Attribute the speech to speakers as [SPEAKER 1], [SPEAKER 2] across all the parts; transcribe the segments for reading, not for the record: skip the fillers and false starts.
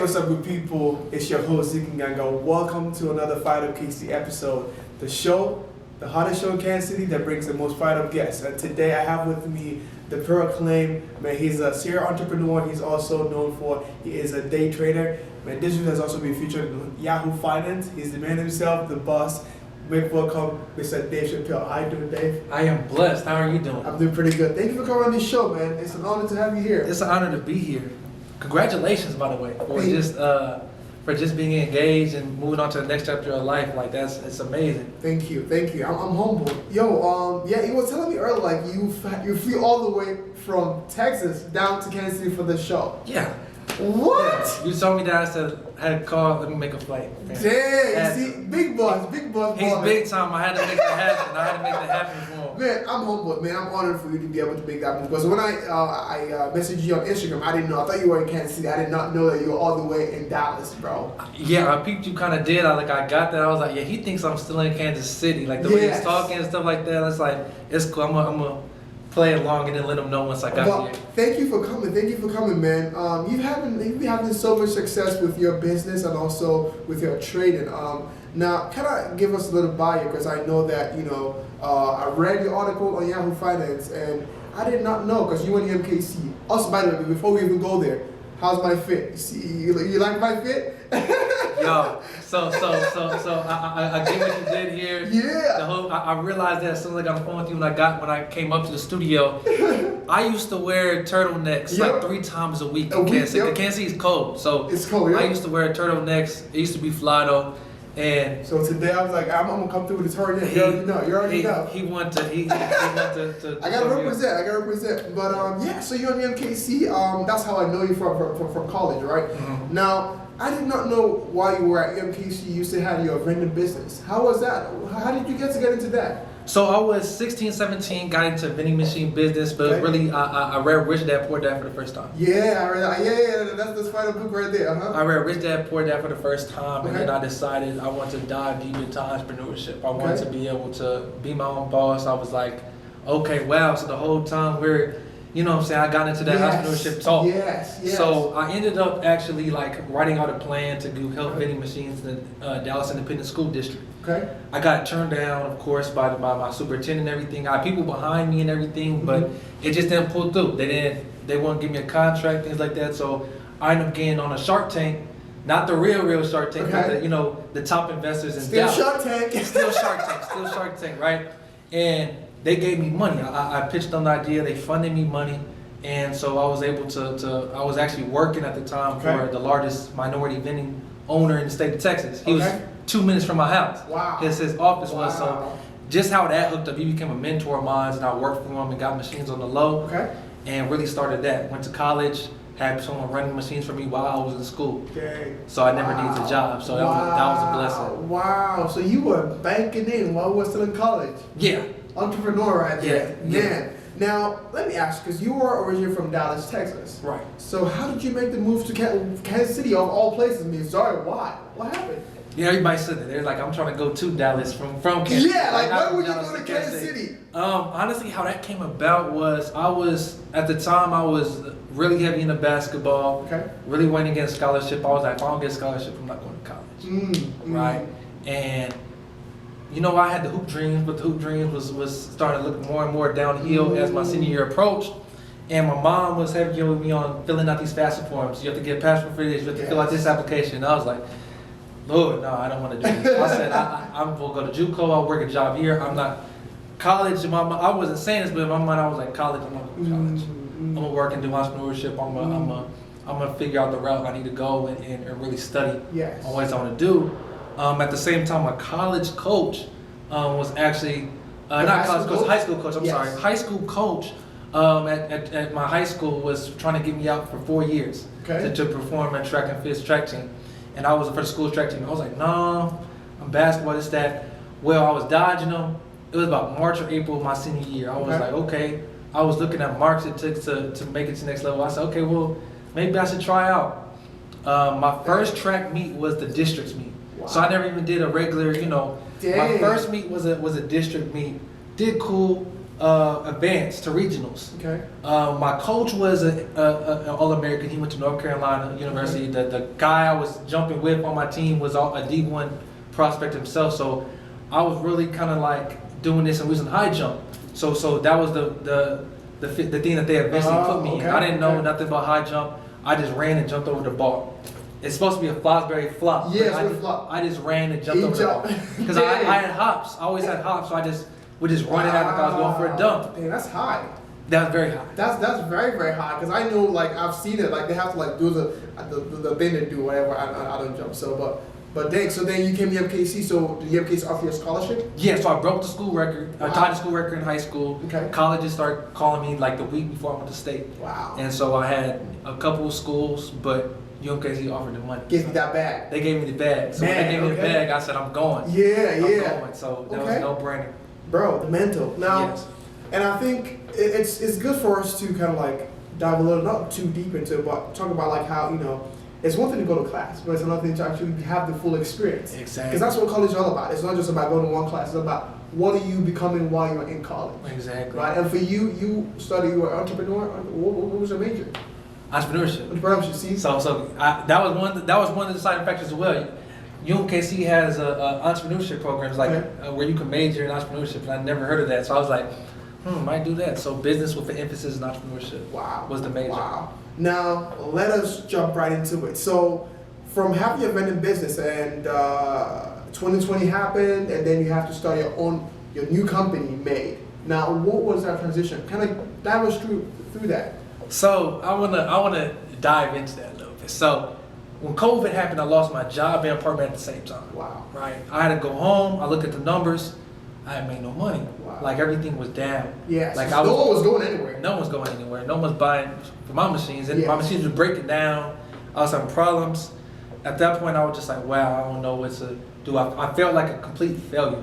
[SPEAKER 1] what's up, good people? It's your host, Zik Nwanganga. Welcome to another FIREDUP KC episode. The show, the hottest show in Kansas City that brings the most fired up guests. And today I have with me the acclaimed, man, he's a serial entrepreneur. He's also known for, he is a day trader. Man, this dude has also been featured in Yahoo Finance. He's the man himself, the boss. Make welcome, Mr. Dave Chappelle. How you doing, Dave?
[SPEAKER 2] I am blessed. How are you doing?
[SPEAKER 1] I'm doing pretty good. Thank you for coming on this show, man. It's an honor to have you here.
[SPEAKER 2] It's an honor to be here. Congratulations, by the way, for just being engaged and moving on to the next chapter of life. Like it's amazing.
[SPEAKER 1] Thank you. I'm humble. Yo, yeah, you were telling me earlier, like you flew all the way from Texas down to Kansas City for this show.
[SPEAKER 2] Yeah.
[SPEAKER 1] What?
[SPEAKER 2] Yeah. You told me that. I said I had to call. Let me make a flight. Man.
[SPEAKER 1] Damn, you see, big boss.
[SPEAKER 2] He's
[SPEAKER 1] Boy.
[SPEAKER 2] big time. I had to make that happen. I had to make that happen for him.
[SPEAKER 1] Man, I'm humbled, man. I'm honored for you to be able to make that move. Because when I messaged you on Instagram, I didn't know. I thought you were in Kansas City. I did not know that you were all the way in Dallas, bro.
[SPEAKER 2] Yeah, I peeped you kind of did. I got that. I was like, yeah, he thinks I'm still in Kansas City. Like the way he's talking and stuff like that. It's like, it's cool. I'm gonna play along and then let him know once I got here.
[SPEAKER 1] Thank you for coming, man. You've been having so much success with your business and also with your trading. Now, kind of give us a little bio, because I know that, I read your article on Yahoo Finance, and I did not know, because you went to MKC. Also, by the way, before we even go there, how's my fit? You like my fit?
[SPEAKER 2] Yo, so I get what you did here.
[SPEAKER 1] Yeah.
[SPEAKER 2] I realized that as soon as I got on the phone with you when I came up to the studio. I used to wear turtlenecks like 3 times a week in Kansas City. Kansas City is cold, so
[SPEAKER 1] it's cold. Yeah.
[SPEAKER 2] I used to wear turtlenecks. It used to be Fouder. And
[SPEAKER 1] so today I was like, I'm gonna come through with a turtleneck. You already know.
[SPEAKER 2] He wanted to.
[SPEAKER 1] I gotta represent. But yeah, so you're on the MKC. That's how I know you from college, right?
[SPEAKER 2] Mm-hmm.
[SPEAKER 1] Now, I did not know while you were at MKC you used to have your vending business. How was that? How did you get into that?
[SPEAKER 2] So I was 16, 17, got into vending machine business, but really I read Rich Dad Poor Dad for the first time.
[SPEAKER 1] Yeah, I read that. Yeah, that's the final book right there. I
[SPEAKER 2] read Rich Dad Poor Dad for the first time, and then I decided I wanted to dive deep into entrepreneurship. I wanted to be able to be my own boss. I was like, okay, wow. So the whole time I got into that entrepreneurship talk.
[SPEAKER 1] Yes.
[SPEAKER 2] So I ended up actually writing out a plan to do health vending machines in the Dallas Independent School District.
[SPEAKER 1] Okay.
[SPEAKER 2] I got turned down, of course, by my superintendent and everything. I had people behind me and everything, but it just didn't pull through. They wouldn't give me a contract, things like that. So I ended up getting on a Shark Tank, not the real Shark Tank, but the top investors in Dallas. Still Shark Tank, right? And they gave me money. I pitched on the idea. They funded me money, and so I was able to. I was actually working at the time for the largest minority vending owner in the state of Texas. He was 2 minutes from my house.
[SPEAKER 1] Wow.
[SPEAKER 2] His office was. So just how that hooked up. He became a mentor of mine, and I worked for him and got machines on the low. And really started that. Went to college. Had someone running machines for me while I was in school. So I never needed a job. So that was a blessing.
[SPEAKER 1] Wow. So you were banking in while we were still in college.
[SPEAKER 2] Yeah.
[SPEAKER 1] Entrepreneur right there.
[SPEAKER 2] Yeah.
[SPEAKER 1] Man. Now, let me ask, because you were originally from Dallas, Texas.
[SPEAKER 2] Right.
[SPEAKER 1] So how did you make the move to Kansas City of all places? I mean, sorry, why? What happened?
[SPEAKER 2] Yeah, everybody said that. They're like, I'm trying to go to Dallas from Kansas.
[SPEAKER 1] Yeah, why would you go to Kansas City?
[SPEAKER 2] Honestly, how that came about was at the time I was really heavy into basketball. Really went against scholarship. I was like, if I don't get a scholarship, I'm not going to college. Right? And I had the hoop dreams, but the hoop dreams was starting to look more and more downhill as my senior year approached. And my mom was heavy with me on filling out these FAFSA forms. You have to get a passport for this, you have to fill out this application. And I was like, Lord, no, I don't want to do this. I said, I'm going to go to JUCO, I'll work a job here. I'm not college. I wasn't saying this, but in my mind I was like, college, I'm not going to college. I'm going to work and do entrepreneurship. I'm going to figure out the route I need to go and really study on what I want to do. At the same time, my college coach was actually, high school coach, high school coach at my high school was trying to get me out for 4 years to perform at track and field track team. And I was for the school track team. I was like, no, I'm basketball, this, that. Well, I was dodging them. It was about March or April of my senior year. I was like, okay. I was looking at marks it took to make it to the next level. I said, okay, well, maybe I should try out. My first track meet was the district's meet. Wow. So I never even did a regular, My first meet was a district meet. Did cool. advanced to regionals.
[SPEAKER 1] Okay.
[SPEAKER 2] My coach was an All-American. He went to North Carolina University. The guy I was jumping with on my team was a D1 prospect himself. So I was really kind of like doing this, and we was in high jump. So that was the thing that they eventually put me in. I didn't know nothing about high jump. I just ran and jumped over the bar. It's supposed to be a Fosbury flop.
[SPEAKER 1] Yeah, it's a flop.
[SPEAKER 2] I just ran and jumped over the bar. Because I had hops. I always had hops, so I just would just run it out like I was going for a dump.
[SPEAKER 1] Damn, that's high.
[SPEAKER 2] That's very high.
[SPEAKER 1] That's very, very high. Because I know, like, I've seen it. Like, they have to like do the bend and do whatever. I don't jump. So, but dang. So then you came to FKC. So did FKC offer you a scholarship?
[SPEAKER 2] Yeah. So I broke the school record. I tied the school record in high school.
[SPEAKER 1] Okay.
[SPEAKER 2] Colleges started calling me like the week before I went to state.
[SPEAKER 1] Wow.
[SPEAKER 2] And so I had a couple of schools, but UMKC offered the money.
[SPEAKER 1] Gave me that bag.
[SPEAKER 2] They gave me the bag. So when they gave me the bag, I said, I'm going.
[SPEAKER 1] Yeah,
[SPEAKER 2] I'm going. So that was no brainer.
[SPEAKER 1] Bro, the mental. Now,
[SPEAKER 2] Yes.
[SPEAKER 1] and I think it's good for us to kind of like dive a little, not too deep into it, but talk about like how, it's one thing to go to class, but it's another thing to actually have the full experience.
[SPEAKER 2] Exactly.
[SPEAKER 1] Because that's what college is all about. It's not just about going to one class. It's about what are you becoming while you're in college.
[SPEAKER 2] Exactly.
[SPEAKER 1] Right? And for you were an entrepreneur. What was your major?
[SPEAKER 2] Entrepreneurship.
[SPEAKER 1] Entrepreneurship. See?
[SPEAKER 2] That was one of the deciding factors as well. UMKC has entrepreneurship programs where you can major in entrepreneurship, and I never heard of that. So I was like, might do that. So business with an emphasis in entrepreneurship.
[SPEAKER 1] Wow.
[SPEAKER 2] Was the major.
[SPEAKER 1] Wow. Now let us jump right into it. So from having your vending business and 2020 happened, and then you have to start your new company made. Now what was that transition? Kind of dive us through that.
[SPEAKER 2] So I wanna dive into that a little bit. So when COVID happened, I lost my job and apartment at the same time.
[SPEAKER 1] Wow.
[SPEAKER 2] Right. I had to go home. I looked at the numbers. I had made no money.
[SPEAKER 1] Wow.
[SPEAKER 2] Like everything was down.
[SPEAKER 1] Yeah.
[SPEAKER 2] Like
[SPEAKER 1] no one was going anywhere.
[SPEAKER 2] No one's going anywhere. No one's buying for my machines, and my machines were breaking down. I was having problems. At that point, I was just like, wow, I don't know what to do. I felt like a complete failure.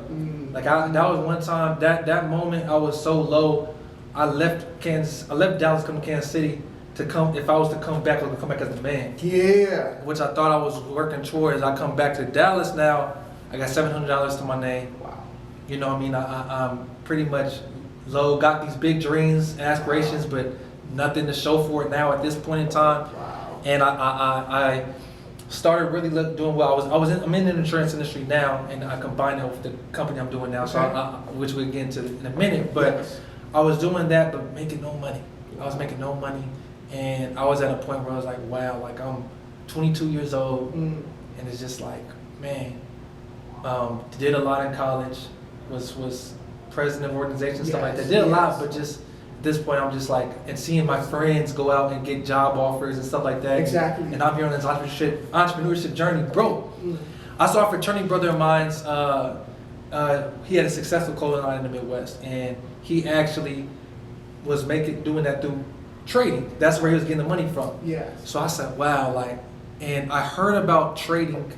[SPEAKER 2] Like that was one time. That moment, I was so low. I left Dallas, come to Kansas City to come. If I was to come back, I would come back as a man.
[SPEAKER 1] Yeah.
[SPEAKER 2] Which I thought I was working towards. I come back to Dallas now. I got $700 to my name.
[SPEAKER 1] Wow.
[SPEAKER 2] You know what I mean? I'm pretty much low. Got these big dreams, aspirations, but nothing to show for it now at this point in time.
[SPEAKER 1] Wow.
[SPEAKER 2] And I started really doing well. I'm in the insurance industry now, and I combine it with the company I'm doing now.
[SPEAKER 1] Okay.
[SPEAKER 2] So which we'll get into in a minute. But
[SPEAKER 1] Yes.
[SPEAKER 2] I was doing that, but making no money. I was making no money, and I was at a point where I was like, wow, like I'm 22 years old, and it's just like, man, did a lot in college, was president of organizations, stuff like that. Did a lot, but just at this point, I'm just like, and seeing my friends go out and get job offers and stuff like that.
[SPEAKER 1] Exactly.
[SPEAKER 2] And I'm here on this entrepreneurship journey, bro. I saw a fraternity brother of mine's. He had a successful clothing line in the Midwest, and he actually was doing that through trading. That's where he was getting the money from.
[SPEAKER 1] Yeah.
[SPEAKER 2] So I said, wow, and I heard about trading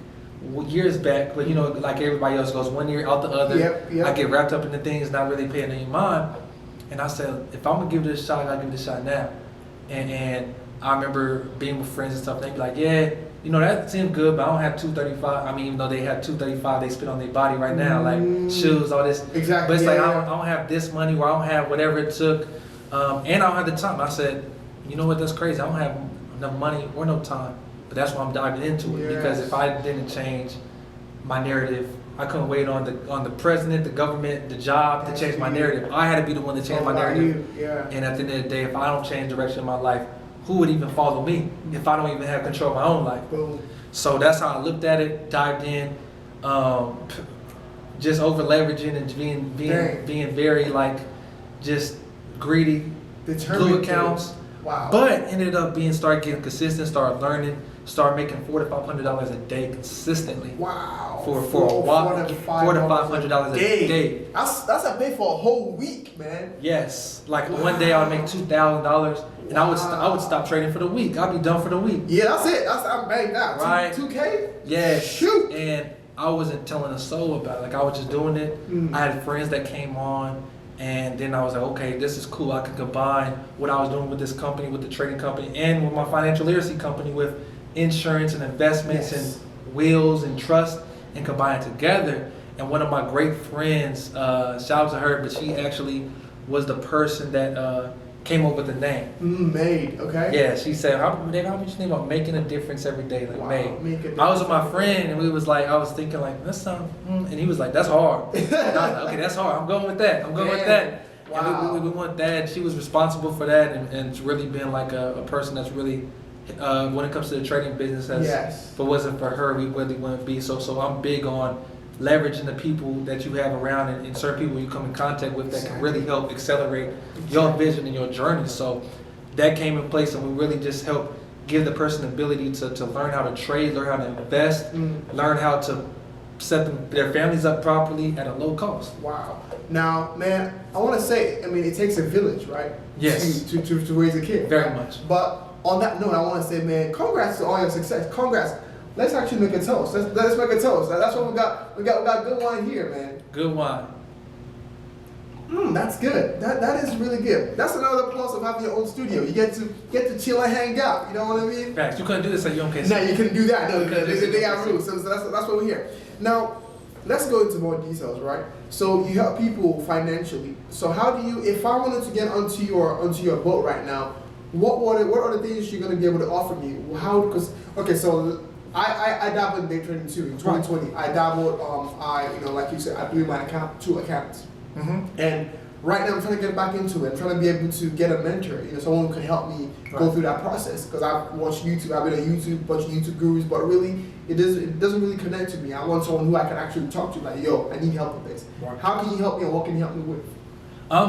[SPEAKER 2] years back, but like everybody else goes 1 year out the other.
[SPEAKER 1] Yep.
[SPEAKER 2] I get wrapped up in the things, not really paying any mind. And I said, if I'm gonna give this a shot, I gotta give it a shot now. And I remember being with friends and stuff, they'd be like, yeah, that seemed good, but I don't have 235. I mean, even though they have 235, they spend on their body right now, like shoes, all this.
[SPEAKER 1] Exactly.
[SPEAKER 2] But it's like, I don't have this money, or I don't have whatever it took, and I don't have the time. I said, you know what, that's crazy. I don't have enough money or no time. But that's why I'm diving into it, because if I didn't change my narrative, I couldn't wait on the president, the government, the job to change my narrative. I had to be the one to change my narrative. And at the end of the day, if I don't change the direction of my life, who would even follow me if I don't even have control of my own life?
[SPEAKER 1] Boom.
[SPEAKER 2] So that's how I looked at it, dived in, just over leveraging and being very just greedy, blue accounts.
[SPEAKER 1] Wow.
[SPEAKER 2] But ended up start getting consistent, start learning, start making $400 to $500 a day consistently.
[SPEAKER 1] Wow.
[SPEAKER 2] For a while, $400 to $500 a day.
[SPEAKER 1] That's a pay for a whole week, man.
[SPEAKER 2] Yes. Like one day I would make $2,000, and I would stop trading for the week. I'd be done for the week.
[SPEAKER 1] Yeah, that's it. I'm banged out.
[SPEAKER 2] Right.
[SPEAKER 1] 2K?
[SPEAKER 2] Yeah.
[SPEAKER 1] Shoot.
[SPEAKER 2] And I wasn't telling a soul about it. Like I was just doing it. I had friends that came on. And then I was like, okay, this is cool. I can combine what I was doing with this company, with the trading company, and with my financial literacy company, with insurance and investments and wills and trust, and combine it together. And one of my great friends, shout out to her, but she actually was the person that came up with the name.
[SPEAKER 1] Made, okay.
[SPEAKER 2] Yeah, she said, how would you name about making a difference every day? Like,
[SPEAKER 1] Wow,
[SPEAKER 2] Made. I was with my friend, and we was like, I was thinking like, that sounds, and he was like, that's hard. And I was like, okay, that's hard. I'm going with that.
[SPEAKER 1] Wow.
[SPEAKER 2] And we want that. She was responsible for that, and really been like a person that's really, when it comes to the trading business, if it wasn't for her, we really wouldn't be. So I'm big on leveraging the people that you have around and certain people you come in contact with that can really help accelerate your vision and your journey. So that came in place, and we really just help give the person the ability to learn how to trade, learn how to invest, learn how to set their families up properly at a low cost.
[SPEAKER 1] Wow. Now, man, I want to say, I mean, it takes a village, right?
[SPEAKER 2] Yes.
[SPEAKER 1] To raise a kid.
[SPEAKER 2] Very much.
[SPEAKER 1] But on that note, I want to say, man, congrats to all your success. Congrats. Let's actually make a toast. Let's make a toast. That's what we got. We got good wine here, man.
[SPEAKER 2] Good wine.
[SPEAKER 1] That's good. That is really good. That's another plus of having your own studio. You get to chill and hang out. You know what I mean?
[SPEAKER 2] Facts. You couldn't do this at your own case.
[SPEAKER 1] No, you couldn't do that. No, they got rules. So that's what we're here. Now, let's go into more details, right? So you help people financially. So how do you? If I wanted to get onto your boat right now, what are the things you're going to be able to offer me? How? Because okay, so. I dabbled in day trading too. In 2020, I dabbled. Like you said, I blew my account, 2 accounts, and right now I'm trying to get back into it. I'm trying to be able to get a mentor, someone who can help me go through that process. Because I've watched YouTube, I've been on YouTube, bunch of YouTube gurus, but really it doesn't really connect to me. I want someone who I can actually talk to, like, yo, I need help with this. Right. How can you help me, and what can you help me with?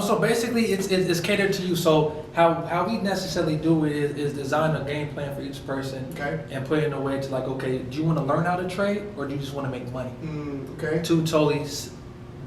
[SPEAKER 2] So basically, it's catered to you. So how we necessarily do it is design a game plan for each person, and put it in a way to like, okay, do you want to learn how to trade, or do you just want to make money? Two totally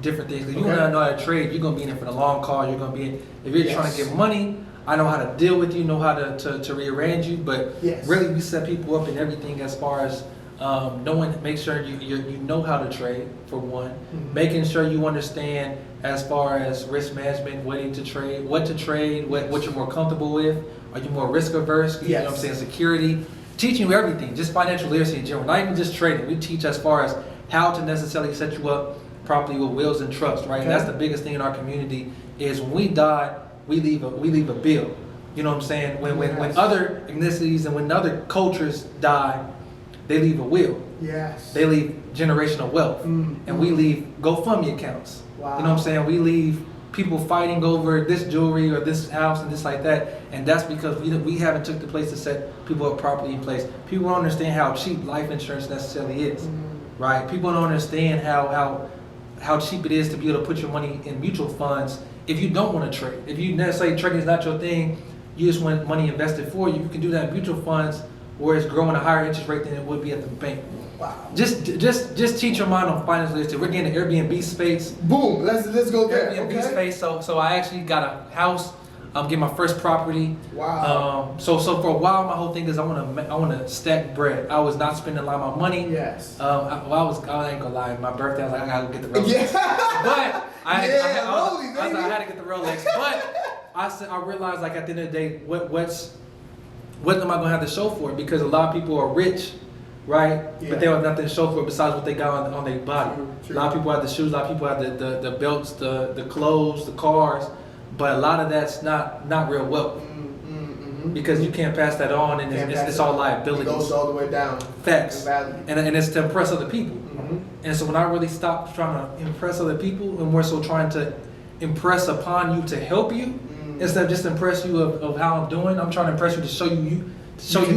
[SPEAKER 2] different things. If you want to know how to trade, you're gonna be in it for the long haul. You're gonna be if you're trying to get money. I know how to deal with you, know how to rearrange you, but really we set people up in everything as far as knowing, make sure you know how to trade for one, making sure you understand as far as risk management, what to trade, what you're more comfortable with. Are you more risk averse? You know what I'm saying? Security, teaching you everything, just financial literacy in general, not even just trading. We teach as far as how to necessarily set you up properly with wills and trusts, right? And that's the biggest thing in our community is when we die, we leave a bill. You know what I'm saying? When other ethnicities and when other cultures die, they leave a will. Yes. They leave generational wealth. And we leave GoFundMe accounts. Wow. You know what I'm saying? We leave people fighting over this jewelry or this house and this like that. And that's because we haven't took the place to set people up properly in place. People don't understand how cheap life insurance necessarily is. Right? People don't understand how cheap it is to be able to put your money in mutual funds if you don't want to trade. If you necessarily trading is not your thing, you just want money invested for you, you can do that in mutual funds where it's growing a higher interest rate than it would be at the bank. Wow. Just teach your mind on finance literacy. We're getting the Airbnb space.
[SPEAKER 1] Boom. Let's go there.
[SPEAKER 2] Airbnb space. So I actually got a house. I'm getting my first property.
[SPEAKER 1] Wow.
[SPEAKER 2] So for a while, my whole thing is I want to stack bread. I was not spending a lot of my money.
[SPEAKER 1] Yes.
[SPEAKER 2] I ain't gonna lie. My birthday, I was like, I gotta get the Rolex. But I had to get the Rolex. But I realized, like, at the end of the day, what am I gonna have to show for it? Because a lot of people are rich, right? Yeah. But they have nothing to show for it besides what they got on their body. True. A lot of people have the shoes, a lot of people have the belts, the clothes, the cars, but a lot of that's not real wealth. Because you can't pass that on, and it's all liabilities. It goes
[SPEAKER 1] all the way down.
[SPEAKER 2] Facts. And it's to impress other people. And so when I really stopped trying to impress other people and more so trying to impress upon you to help you, instead of just impress you of how I'm doing, I'm trying to impress you to show you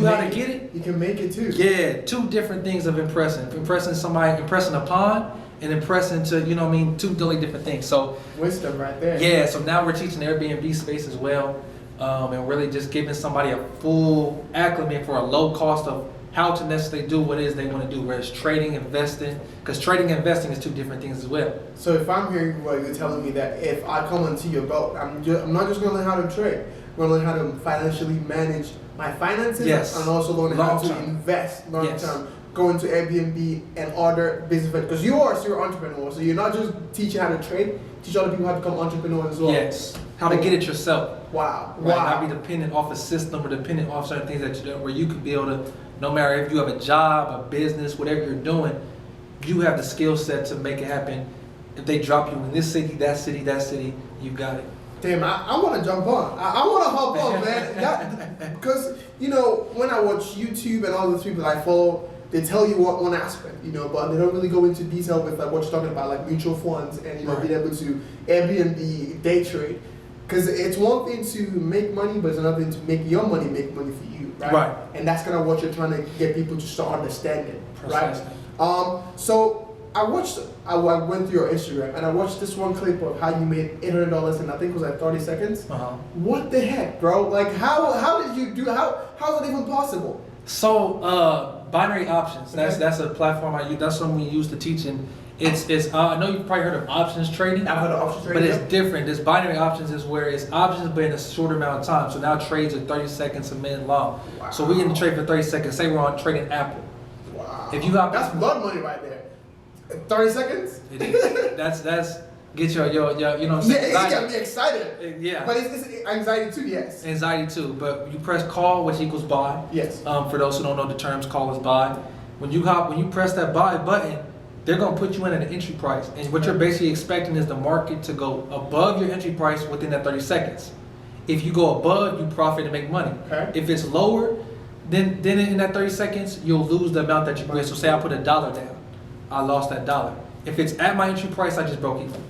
[SPEAKER 2] how to get it.
[SPEAKER 1] You can make it too.
[SPEAKER 2] Yeah, 2 different things of impressing. Impressing somebody, impressing upon, and impressing to, 2 totally different things. So
[SPEAKER 1] wisdom right there.
[SPEAKER 2] Yeah, so now we're teaching the Airbnb space as well, and really just giving somebody a full acclimate for a low cost of how to necessarily do what it is they want to do, whereas trading, investing, because trading and investing is 2 different things as well.
[SPEAKER 1] So if I'm hearing what you're telling me, that if I come into your boat, I'm not just going to learn how to trade, I'm going to learn how to financially manage my finances, and also learn how to invest long term. Go into Airbnb and other business, because you are a serial entrepreneur, so you're not just teaching how to trade, teach other people how to become entrepreneurs as well.
[SPEAKER 2] Yes, how to get it yourself.
[SPEAKER 1] Wow.
[SPEAKER 2] Right? Not be dependent off a system or dependent off certain things that you do, where you can be able to, no matter if you have a job, a business, whatever you're doing, you have the skill set to make it happen. If they drop you in this city, that city, you got it.
[SPEAKER 1] Damn, I want to jump on. I want to hop on, man. Because, you know, when I watch YouTube and all those people I follow, they tell you one aspect, you know, but they don't really go into detail with like what you're talking about, like mutual funds and, you know, being able to Airbnb, day trade. Because it's one thing to make money, but it's another thing to make your money for you, right?
[SPEAKER 2] Right.
[SPEAKER 1] And that's kind of what you're trying to get people to start understanding,
[SPEAKER 2] Precisely.
[SPEAKER 1] right? So I went through your Instagram and I watched this one clip of how you made $800 in I think it was like 30 seconds. What the heck, bro? Like how did you do? How is it even possible?
[SPEAKER 2] So binary options. That's a platform I use. That's something we use to teach. And it's I know you've probably heard of options trading.
[SPEAKER 1] I've heard of options trading,
[SPEAKER 2] but it's different. This binary options is where it's options but in a shorter amount of time. So now trades are 30 seconds, a minute long.
[SPEAKER 1] Wow.
[SPEAKER 2] So we in the trade for 30 seconds. Say we're on trading Apple.
[SPEAKER 1] Wow.
[SPEAKER 2] If you got
[SPEAKER 1] that's blood money right there. 30 seconds?
[SPEAKER 2] It is. That's get your you know what I'm
[SPEAKER 1] Yeah,
[SPEAKER 2] saying?
[SPEAKER 1] it got me excited.
[SPEAKER 2] Yeah.
[SPEAKER 1] But it's anxiety too, yes.
[SPEAKER 2] Anxiety too. But you press call, which equals buy.
[SPEAKER 1] Yes.
[SPEAKER 2] For those who don't know the terms, call is buy. When you press that buy button, they're gonna put you in at an entry price. And what you're basically expecting is the market to go above your entry price within that 30 seconds. If you go above, you profit and make money.
[SPEAKER 1] Okay.
[SPEAKER 2] If it's lower, then in that 30 seconds, you'll lose the amount that you get. So say I put $1 down. I lost that $1. If it's at my entry price, I just broke even.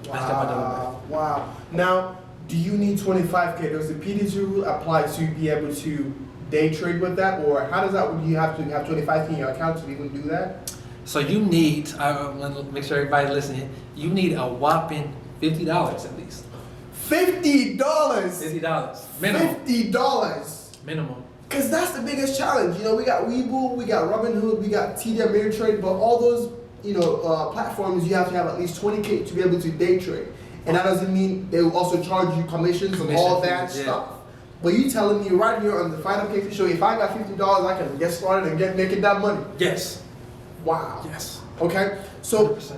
[SPEAKER 1] Wow. Now, do you need 25K? Does the PDG rule apply to be able to day trade with that? Or how does that, do you have to have 25K in your account to even do that?
[SPEAKER 2] So you need, I'm gonna make sure everybody listening, you need a whopping $50 at least.
[SPEAKER 1] $50?
[SPEAKER 2] $50. Minimum.
[SPEAKER 1] $50?
[SPEAKER 2] Minimum.
[SPEAKER 1] Because that's the biggest challenge. You know, we got Webull, we got Robinhood, we got TD Ameritrade, but all those, you know, platforms, you have to have at least 20K to be able to day trade. And that doesn't mean they will also charge you commissions and all that stuff. But you telling me right here on the FIREDUP Casey show, if I got $50, I can get started and making that money?
[SPEAKER 2] Yes.
[SPEAKER 1] Wow.
[SPEAKER 2] Yes.
[SPEAKER 1] Okay. So
[SPEAKER 2] 100%.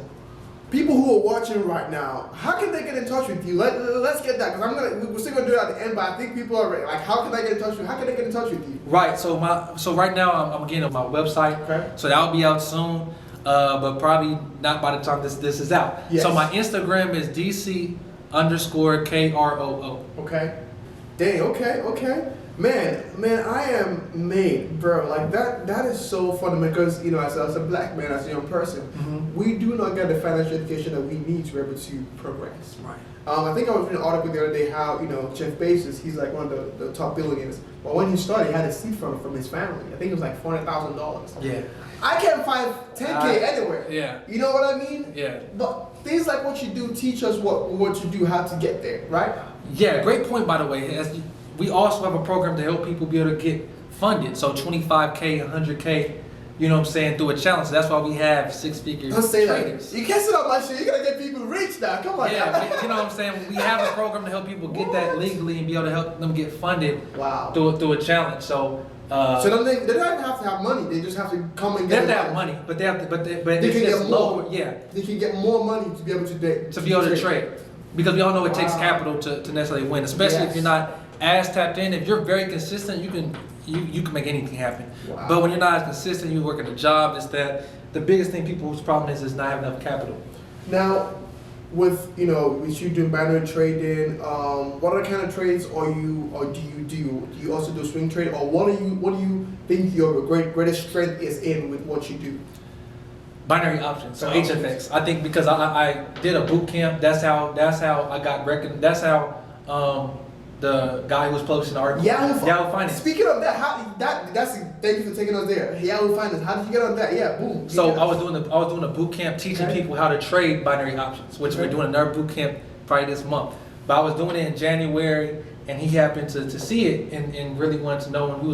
[SPEAKER 1] people who are watching right now, how can they get in touch with you? Let's get that, because we're still gonna do it at the end. But I think people are ready. Like, how can they get in touch with you? How can they get in touch with you?
[SPEAKER 2] Right. So right now I'm getting on my website.
[SPEAKER 1] Okay.
[SPEAKER 2] So that'll be out soon. But probably not by the time this is out.
[SPEAKER 1] Yes.
[SPEAKER 2] So my Instagram is DC_KROO.
[SPEAKER 1] Okay. Dang. Okay. Man, I am made, bro. Like that is so funny because, you know, as a black man, as a young person, we do not get the financial education that we need to be able to progress.
[SPEAKER 2] Right.
[SPEAKER 1] I think I was reading an article the other day how, you know, Jeff Bezos, he's like one of the top billionaires. But when he started, he had a seed from his family. I think it was like $400,000.
[SPEAKER 2] Yeah.
[SPEAKER 1] I can't find 10K anywhere.
[SPEAKER 2] Yeah.
[SPEAKER 1] You know what I mean?
[SPEAKER 2] Yeah.
[SPEAKER 1] But things like what you do teach us what you do, how to get there, right?
[SPEAKER 2] Yeah, great point, by the way. We also have a program to help people be able to get funded. So 25K, 100K, you know what I'm saying, through a challenge. So that's why we have six-figure
[SPEAKER 1] Don't say
[SPEAKER 2] traders.
[SPEAKER 1] that. You can't sit on my shit. You're going to get people rich now. Come on.
[SPEAKER 2] Yeah, you know what I'm saying? We have a program to help people get that legally and be able to help them get funded through a challenge. So
[SPEAKER 1] so they don't even have to have money. They just have to come and get
[SPEAKER 2] they have to have money, but they can
[SPEAKER 1] get more.
[SPEAKER 2] Lower, yeah.
[SPEAKER 1] They can get more money to be able to
[SPEAKER 2] trade. Because we all know it takes capital to necessarily win, especially if you're not as tapped in. If you're very consistent, you can make anything happen.
[SPEAKER 1] Wow.
[SPEAKER 2] But when you're not as consistent, you work at a job, the biggest thing people's problem is not having enough capital.
[SPEAKER 1] Now, with you doing binary trading, what other kind of trades do you do? Do you also do swing trade, or what do you think your greatest strength is in with what you do?
[SPEAKER 2] Binary options, so HFX. I think because I did a boot camp. That's how I got recognized. That's how the guy who was publishing the article. Yahoo Finance.
[SPEAKER 1] Speaking of that, thank you for taking us there. Yahoo Finance. How did you get on that? Yeah, boom.
[SPEAKER 2] So I was doing a boot camp teaching people how to trade binary options, which we're doing another boot camp probably this month. But I was doing it in January, and he happened to see it and really wanted to know. And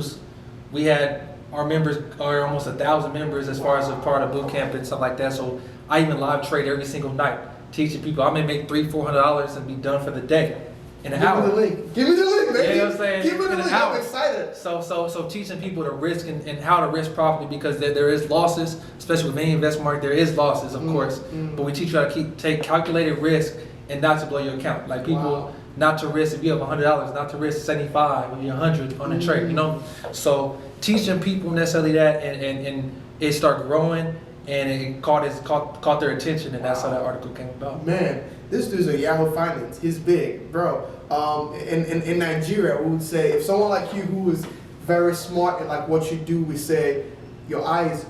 [SPEAKER 2] we had our members are almost 1,000 members as far as a part of boot camp and stuff like that. So I even live trade every single night, teaching people. I may make $300-400 and be done for the day in an hour.
[SPEAKER 1] Give me the link, baby.
[SPEAKER 2] You know what I'm saying?
[SPEAKER 1] Give me the link. I'm excited.
[SPEAKER 2] So teaching people to risk and how to risk properly, because there is losses, especially with any investment market. There is losses, of course, but we teach you how to take calculated risk and not to blow your account. Like people. Not to risk, if you have $100, not to risk 75 or 100 on a trade, you know? So teaching people necessarily that and it started growing and it caught their attention, and that's how that article came about.
[SPEAKER 1] Man, this dude's a Yahoo Finance. He's big, bro. In Nigeria, we would say if someone like you who is very smart in like what you do, we say your eyes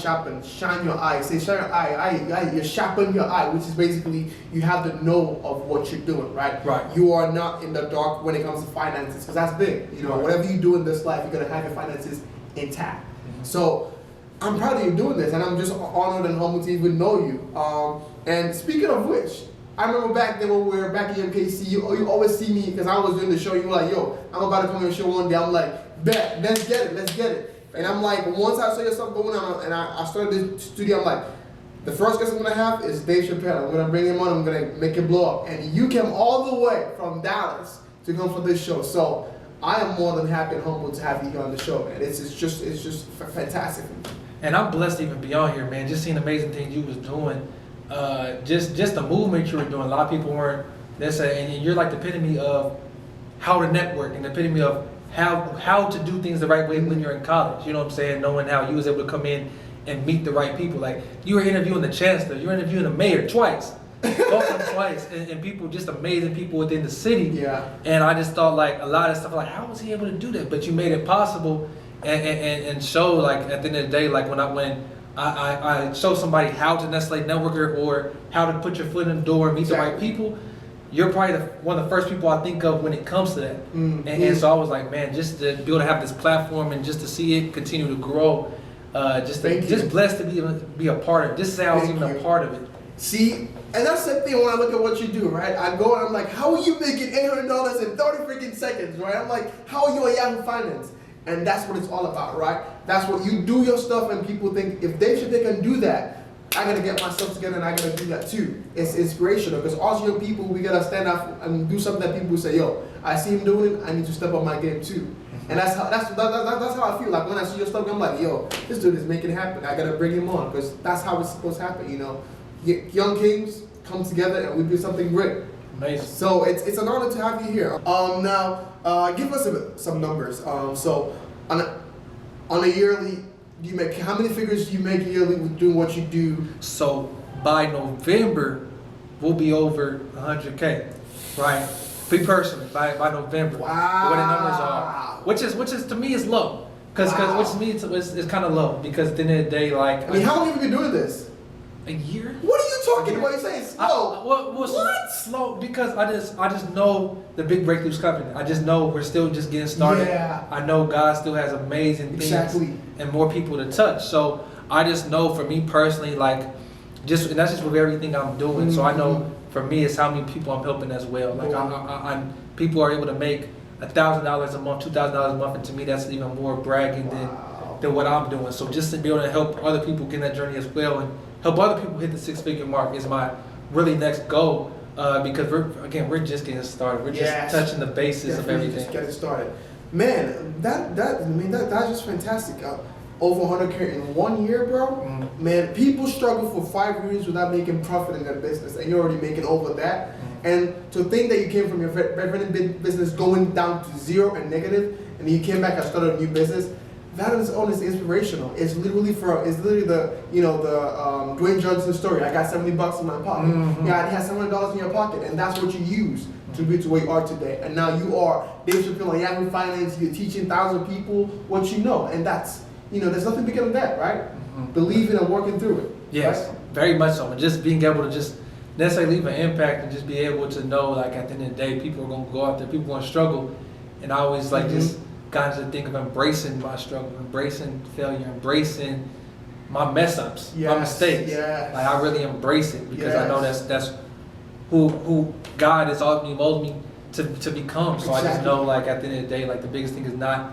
[SPEAKER 1] sharpen, shine your eye. Say shine your eye, you're sharpen your eye, which is basically you have the know of what you're doing, right?
[SPEAKER 2] Right.
[SPEAKER 1] You are not in the dark when it comes to finances, because that's big. You know,
[SPEAKER 2] right.
[SPEAKER 1] Whatever you do in this life, you're gonna have your finances intact. So I'm proud of you doing this, and I'm just honored and humbled to even know you. And speaking of which, I remember back then when we were back in MKC, you always see me, because I was doing the show, you were like, yo, I'm about to come on your show one day. I'm like, bet, let's get it. And I'm like, once I saw your stuff going on, and I started the studio, I'm like, the first guest I'm going to have is Dave Chappelle. I'm going to bring him on, I'm going to make it blow up. And you came all the way from Dallas to come for this show. So I am more than happy and humbled to have you here on the show, man. It's just fantastic.
[SPEAKER 2] And I'm blessed to even be on here, man. Just seeing amazing things you was doing. Just the movement you were doing. A lot of people weren't. And you're like the epitome of how to network and the epitome of how to do things the right way when you're in college. You know what I'm saying? Knowing how you was able to come in and meet the right people. Like you were interviewing the chancellor, you were interviewing the mayor twice. Both of them twice, and people, just amazing people within the city.
[SPEAKER 1] Yeah.
[SPEAKER 2] And I just thought like a lot of stuff, like how was he able to do that? But you made it possible, and show like at the end of the day, like when I show somebody how to necessarily network or how to put your foot in the door and meet the right people. You're probably one of the first people I think of when it comes to that. And so I was like, man, just to be able to have this platform and just to see it continue to grow, just blessed to be a part of it. Just say I was even a part of it.
[SPEAKER 1] See, and that's the thing when I look at what you do, right? I go and I'm like, how are you making $800 in 30 freaking seconds, right? I'm like, how are you a Yahoo Finance? And that's what it's all about, right? That's what you do your stuff, and people think if Dave Chappelle can do that, I gotta get myself together and I gotta do that too. It's inspirational because us young people, we gotta stand up and do something that people say, yo, I see him doing it, I need to step up my game too. And that's how I feel. Like when I see your stuff, I'm like, yo, this dude is making it happen. I gotta bring him on because that's how it's supposed to happen, you know. Young kings come together and we do something great.
[SPEAKER 2] Amazing.
[SPEAKER 1] So it's an honor to have you here. Now, give us some numbers. So on a yearly, you make, how many figures do you make yearly with doing what you do?
[SPEAKER 2] So by November, we'll be over 100K, right? Me personally, by November.
[SPEAKER 1] Wow.
[SPEAKER 2] What the numbers are, which is to me is low, because which to me it's kind of low because at the end of the day, like
[SPEAKER 1] I mean, how long have you been doing this?
[SPEAKER 2] A year?
[SPEAKER 1] What are you talking about? You're saying slow.
[SPEAKER 2] What? Slow because I just know the big breakthroughs coming. I just know we're still just getting started.
[SPEAKER 1] Yeah.
[SPEAKER 2] I know God still has amazing things and more people to touch. So I just know for me personally, like and that's just with everything I'm doing. So I know for me it's how many people I'm helping as well. Like I'm people are able to make $1,000 a month, $2,000 a month, and to me that's even more bragging than what I'm doing. So just to be able to help other people get in that journey as well and help other people hit the six-figure mark is my really next goal, because we're just getting started. We're just touching the bases of everything.
[SPEAKER 1] Just getting started, man. That's just fantastic. Over 100K in 1 year, bro. Man, people struggle for 5 years without making profit in their business, and you're already making over that. And to think that you came from your vending business going down to zero and negative, and you came back and started a new business. That on its own is inspirational. It's literally the Dwayne Johnson story. I got $70 in my pocket. Yeah, I had $700 in your pocket, and that's what you use to be to where you are today. And now you are Dave Chappelle on Yahoo Finance. You're teaching thousands of people what you know, and that's there's nothing bigger than that, right? Believing and working through it.
[SPEAKER 2] Yes, right? Very much so. And just being able to just necessarily leave an impact and just be able to know, like at the end of the day, people are gonna go out there, people are gonna struggle, and I always like just got to think of embracing my struggle, embracing failure, embracing my mess ups, my mistakes. Like I really embrace it because I know that's who God has ultimately molded me to become. So I just know, like at the end of the day, like the biggest thing is not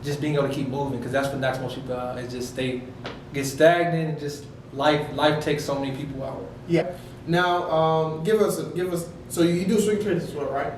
[SPEAKER 2] just being able to keep moving, because that's what knocks most people out. Is just get stagnant and just life takes so many people out. Yeah. Now, give us. So you do swing trades as well, right?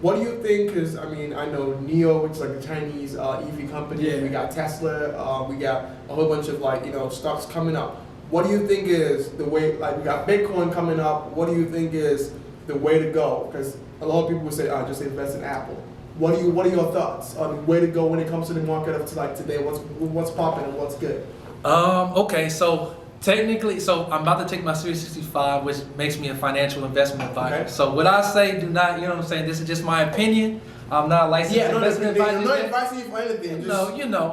[SPEAKER 2] What do you think is? I mean, I know NIO, which is like a Chinese EV company. Yeah. We got Tesla. We got a whole bunch of stocks coming up. What do you think is the way? Like we got Bitcoin coming up. What do you think is the way to go? Because a lot of people would say, just invest in Apple. What are your thoughts on the way to go when it comes to the market of like today? What's popping and what's good? Okay, so Technically, so I'm about to take my Series 65, which makes me a financial investment advisor.
[SPEAKER 1] Okay.
[SPEAKER 2] So what I say, do not, you know what I'm saying? This is just my opinion. I'm not a licensed investment advisor.
[SPEAKER 1] I'm not advising you for anything.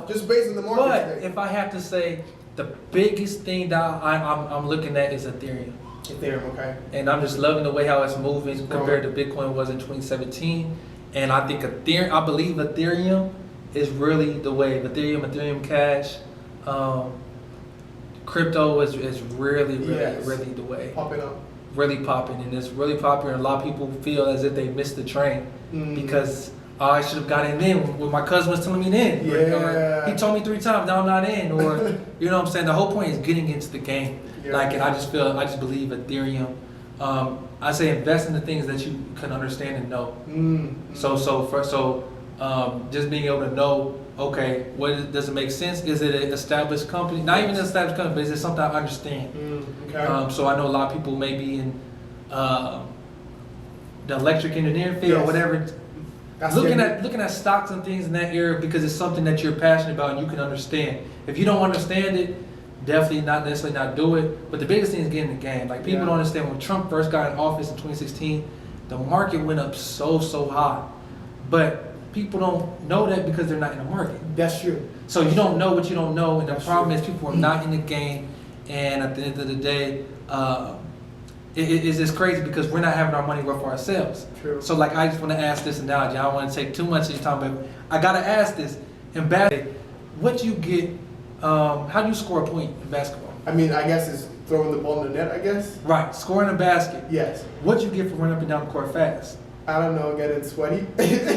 [SPEAKER 1] Just based on the market.
[SPEAKER 2] But if I have to say, the biggest thing that I'm looking at is Ethereum.
[SPEAKER 1] Ethereum, okay.
[SPEAKER 2] And I'm just loving the way how it's moving compared to Bitcoin was in 2017. And I think I believe Ethereum is really the wave. Ethereum Cash. Crypto is really the way.
[SPEAKER 1] Popping up.
[SPEAKER 2] Really popping, and it's really popular. And a lot of people feel as if they missed the train because I should have gotten in when my cousin was telling me in.
[SPEAKER 1] Yeah.
[SPEAKER 2] Or he told me 3 times, now I'm not in. Or you know what I'm saying? The whole point is getting into the game.
[SPEAKER 1] Yeah.
[SPEAKER 2] Like, and I just believe Ethereum. I say invest in the things that you can understand and know. Just being able to know. Okay, does it make sense? Is it an established company? Not even an established company, but is it something I understand?
[SPEAKER 1] Okay.
[SPEAKER 2] So I know a lot of people may be in the electric engineering field or whatever. Looking at stocks and things in that area because it's something that you're passionate about and you can understand. If you don't understand it, definitely not necessarily not do it. But the biggest thing is getting in the game. Like people don't understand when Trump first got in office in 2016, the market went up so high. But people don't know that because they're not in the market.
[SPEAKER 1] That's true.
[SPEAKER 2] So you don't know what you don't know, and the problem is people are not in the game. And at the end of the day, it's just crazy because we're not having our money work for ourselves.
[SPEAKER 1] True.
[SPEAKER 2] So like, I just want to ask this analogy. I don't want to take too much of your time, but I gotta ask this. In basketball, what do you get? How do you score a point in basketball?
[SPEAKER 1] I mean, I guess it's throwing the ball in the net. I guess.
[SPEAKER 2] Right, scoring a basket.
[SPEAKER 1] Yes.
[SPEAKER 2] What do you get for running up and down the court fast?
[SPEAKER 1] I don't know, getting sweaty.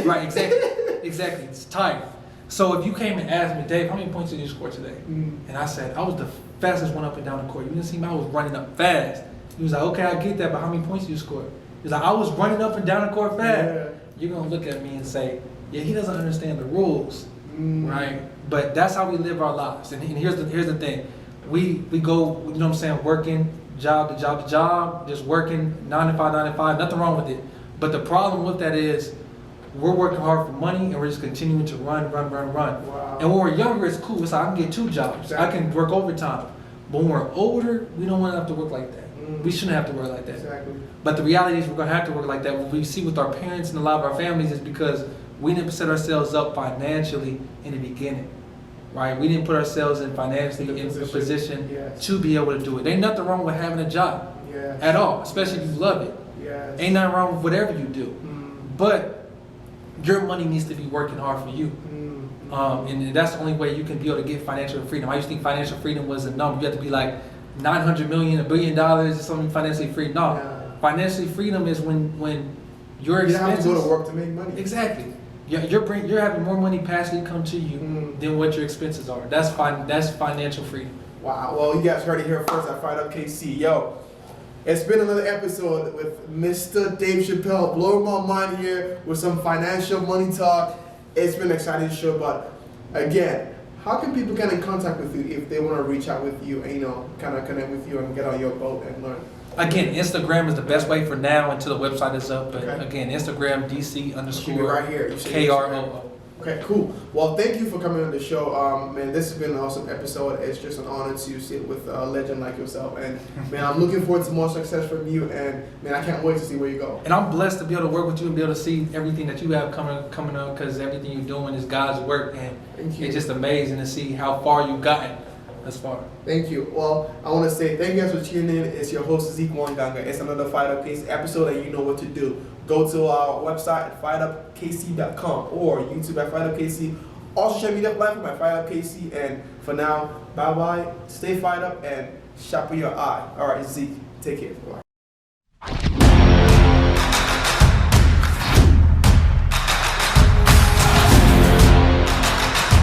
[SPEAKER 2] Right, exactly. It's tired. So if you came and asked me, Dave, how many points did you score today? And I said, I was the fastest one up and down the court. You didn't see me, I was running up fast. He was like, okay, I get that, but how many points did you score? He was like, I was running up and down the court fast.
[SPEAKER 1] Yeah.
[SPEAKER 2] You're going to look at me and say, yeah, he doesn't understand the rules, right? But that's how we live our lives. And here's the thing. We go, you know what I'm saying, working job to job, just working 9 to 5, nothing wrong with it. But the problem with that is we're working hard for money and we're just continuing to run.
[SPEAKER 1] Wow.
[SPEAKER 2] And when we're younger, it's cool. It's like I can get 2 jobs.
[SPEAKER 1] Exactly.
[SPEAKER 2] I can work overtime. But when we're older, we don't want to have to work like that. We shouldn't have to work like that.
[SPEAKER 1] Exactly.
[SPEAKER 2] But the reality is we're going to have to work like that. What we see with our parents and a lot of our families is because we didn't set ourselves up financially in the beginning. Right? We didn't put ourselves in a position to be able to do it. Ain't nothing wrong with having a job at all, especially if you love it.
[SPEAKER 1] Yes.
[SPEAKER 2] Ain't nothing wrong with whatever you do. But your money needs to be working hard for you. And that's the only way you can be able to get financial freedom. I used to think financial freedom was a number. You have to be like 900 million, $1 billion or something financially free. No. Financially freedom is when your expenses... You don't have to go
[SPEAKER 1] to work to make money.
[SPEAKER 2] Exactly. You're having more money passively come to you than what your expenses are. That's financial freedom.
[SPEAKER 1] Wow. Well, you guys heard it here first at FIREDUP KC. Yo, it's been another episode with Mr. Dave Chappelle, blowing my mind here with some financial money talk. It's been an exciting show, but again, how can people get in contact with you if they want to reach out with you and, you know, kind of connect with you and get on your boat and learn?
[SPEAKER 2] Again, Instagram is the best way for now until the website is up. But again, Instagram, DC_
[SPEAKER 1] right here.
[SPEAKER 2] KROO.
[SPEAKER 1] Okay, cool. Well, thank you for coming on the show. Man, this has been an awesome episode. It's just an honor to sit with a legend like yourself. And man, I'm looking forward to more success from you. And man, I can't wait to see where you go.
[SPEAKER 2] And I'm blessed to be able to work with you and be able to see everything that you have coming up, because everything you're doing is God's work. And it's just amazing to see how far you've gotten thus far.
[SPEAKER 1] Thank you. Well, I want to say thank you guys for tuning in. It's your host, Zik Nwanganga. It's another FIREDUP KC episode, and you know what to do. Go to our website at FIREDUPKC.com or YouTube at FIREDUP KC. Also, social media platform at FIREDUP KC. And for now, bye-bye. Stay fired up and sharpen your eye. All right, Zeke, take care. Bye.